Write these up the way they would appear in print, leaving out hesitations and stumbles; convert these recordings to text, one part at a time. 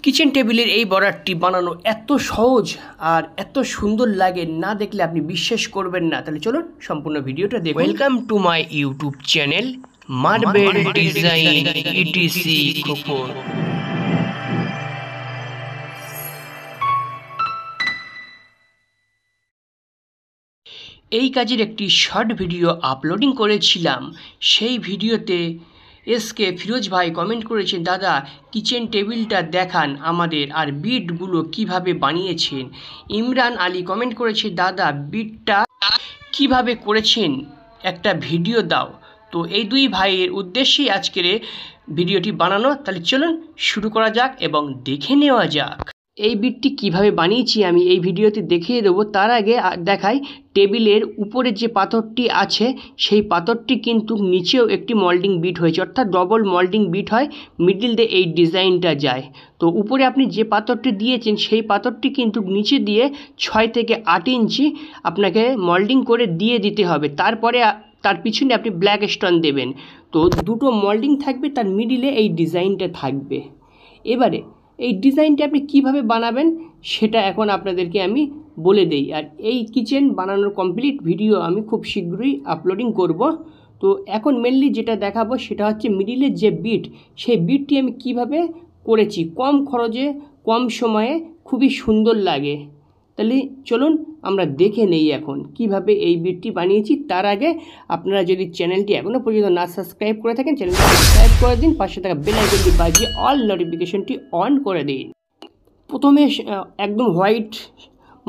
Kitchen টেবিলের এই বর্ডারটি বানানো এত সহজ আর এত সুন্দর লাগে, না দেখলে আপনি বিশ্বাস করবেন না। তাহলে চলুন সম্পূর্ণ ভিডিওটা দেখুন। Welcome to my YouTube channel marble design etc Khokon. এই কাজের একটি শর্ট ভিডিও আপলোডিং করেছিলাম। সেই ভিডিওতে এসকে ফিরোজ ভাই কমেন্ট করেছেন, দাদা কিচেন টেবিলটা দেখান আমাদের, আর বিটগুলো কিভাবে বানিয়েছেন। ইমরান আলী কমেন্ট করেছে, দাদা বিটটা কিভাবে করেছেন একটা ভিডিও দাও। তো এই দুই ভাইয়ের উদ্দেশ্যেই আজকের ভিডিওটি বানানো। তাহলে চলুন শুরু করা যাক এবং দেখে নেওয়া যাক এই বিটটি কিভাবে বানিয়েছি। আমি এই ভিডিওতে দেখিয়ে দেবো। তার আগে দেখাই টেবিলের উপরে যে পাথরটি আছে সেই পাথরটি কিন্তু নিচেও একটি মল্ডিং বিট হয়েছে, অর্থাৎ ডবল মল্ডিং বিট হয়, মিডিল দিয়ে এই ডিজাইনটা যায়। তো উপরে আপনি যে পাথরটি দিয়েছেন সেই পাথরটি কিন্তু নিচে দিয়ে 6 থেকে 8 ইঞ্চি আপনাকে মল্ডিং করে দিয়ে দিতে হবে। তারপরে তার পিছনে আপনি ব্ল্যাক স্টোন দেবেন। তো দুটো মল্ডিং থাকবে, তার মিডিলে এই ডিজাইনটা থাকবে। এবারে এই ডিজাইনটা আপনি কিভাবে বানাবেন সেটা এখন আপনাদেরকে আমি বলে দেই। আর এই কিচেন বানানোর কমপ্লিট ভিডিও আমি খুব শীঘ্রই আপলোডিং করব। তো এখন মেনলি যেটা দেখাবো সেটা হচ্ছে মিডিলের যে বিট, সেই বিটটি আমি কিভাবে করেছি কম খরচে কম সময়ে, খুবই সুন্দর লাগে। তাহলে চলুন আমরা দেখে নেই এখন কিভাবে এই বিটটি বানিয়েছি। তার আগে আপনারা যদি চ্যানেলটি এখনও পর্যন্ত না সাবস্ক্রাইব করে থাকেন, চ্যানেলটি সাবস্ক্রাইব করে দিন, পাশে থাকা বেল আইকনটি বাজিয়ে অল নোটিফিকেশনটি অন করে দিন। প্রথমে একদম হোয়াইট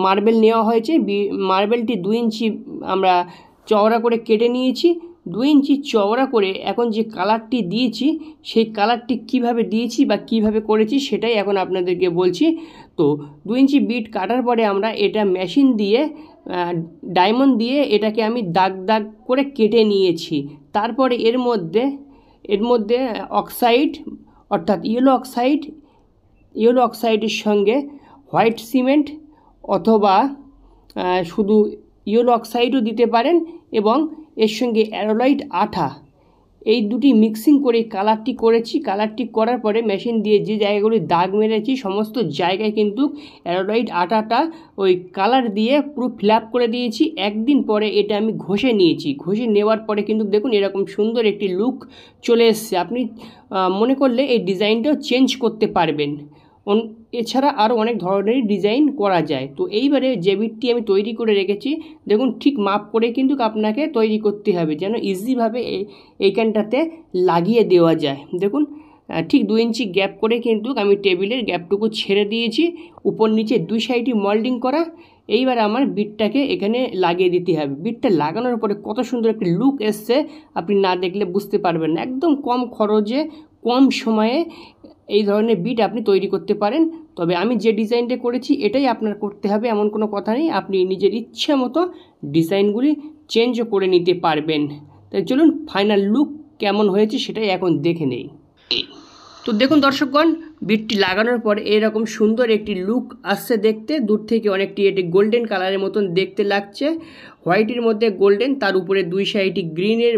মার্বেল নেওয়া হয়েছে। মার্বেলটি 2 ইঞ্চি আমরা চওড়া করে কেটে নিয়েছি। 2 ইঞ্চি চওড়া করে এখন যে কালারটি দিয়েছি সেই কালারটি কিভাবে দিয়েছি বা কিভাবে করেছি সেটাই এখন আপনাদেরকে বলছি। তো 2 ইঞ্চি বিট কাটার পরে আমরা এটা মেশিন দিয়ে ডায়মন্ড দিয়ে এটাকে আমি দাগ দাগ করে কেটে নিয়েছি। তারপরে এর মধ্যে অক্সাইড অর্থাৎ ইয়েলো অক্সাইডের সঙ্গে হোয়াইট সিমেন্ট অথবা শুধু ইয়েলো অক্সাইডও দিতে পারেন, এবং এর সঙ্গে অ্যারোলাইট আঠা, এই দুটি মিক্সিং করে কালারটি করেছি। কালারটি করার পরে মেশিন দিয়ে যে জায়গাগুলি দাগ মেরেছি সমস্ত জায়গায় কিন্তু অ্যারোলাইট আঠাটা ওই কালার দিয়ে পুরো ফিল আপ করে দিয়েছি। একদিন পরে এটা আমি ঘষে নিয়েছি। ঘষে নেওয়ার পরে কিন্তু দেখুন এরকম সুন্দর একটি লুক চলে এসছে। আপনি মনে করলে এই ডিজাইনটাও চেঞ্জ করতে পারবেন। এছাড়া আরও অনেক ধরনের ডিজাইন করা যায়। তো এইবারে যে বিটটি আমি তৈরি করে রেখেছি দেখুন, ঠিক মাপ করে কিন্তু আপনাকে তৈরি করতে হবে যেন ইজিভাবে এইখানটাতে লাগিয়ে দেওয়া যায়। দেখুন ঠিক 2 ইঞ্চি গ্যাপ করে কিন্তু আমি টেবিলের গ্যাপটুকু ছেড়ে দিয়েছি। উপর নিচে 2 সাইডই মল্ডিং করা। এইবার আমার বিটটাকে এখানে লাগিয়ে দিতে হবে। বিটটা লাগানোর পরে কত সুন্দর একটি লুক এসছে, আপনি না দেখলে বুঝতে পারবেন না। একদম কম খরচে কম সময়ে এই ধরনের বিট আপনি তৈরি করতে পারেন। তবে আমি যে ডিজাইনটা করেছি এটাই আপনার করতে হবে এমন কোনো কথা নেই। আপনি নিজের ইচ্ছে মতো ডিজাইনগুলি চেঞ্জও করে নিতে পারবেন। তাই চলুন ফাইনাল লুক কেমন হয়েছে সেটাই এখন দেখে নেই। তো দেখুন দর্শকগণ, বিটটি লাগানোর পর এরকম সুন্দর একটি লুক আসছে দেখতে। দূর থেকে অনেকটি এটি গোল্ডেন কালারের মতন দেখতে লাগছে, হোয়াইটের মধ্যে গোল্ডেন, তার উপরে 2 সাইডই গ্রিনের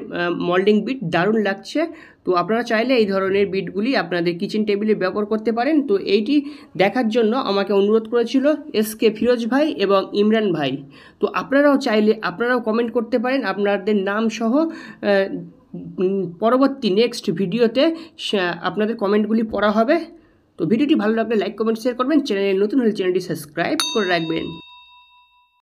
মল্ডিং বিট, দারুণ লাগছে। তো আপনারা চাইলে এই ধরনের বিটগুলি আপনাদের কিচেন টেবিলে ব্যবহার করতে পারেন। তো এইটি দেখার জন্য আমাকে অনুরোধ করেছিল এসকে ফিরোজ ভাই এবং ইমরান ভাই। তো আপনারাও চাইলে আপনারাও কমেন্ট করতে পারেন আপনাদের নাম সহ। পরবর্তী নেক্সট ভিডিওতে আপনাদের কমেন্টগুলি পড়া হবে। তো ভিডিওটি ভালো লাগলে লাইক কমেন্ট শেয়ার করবেন। চ্যানেলে নতুন হলে চ্যানেলটি সাবস্ক্রাইব করে রাখবেন।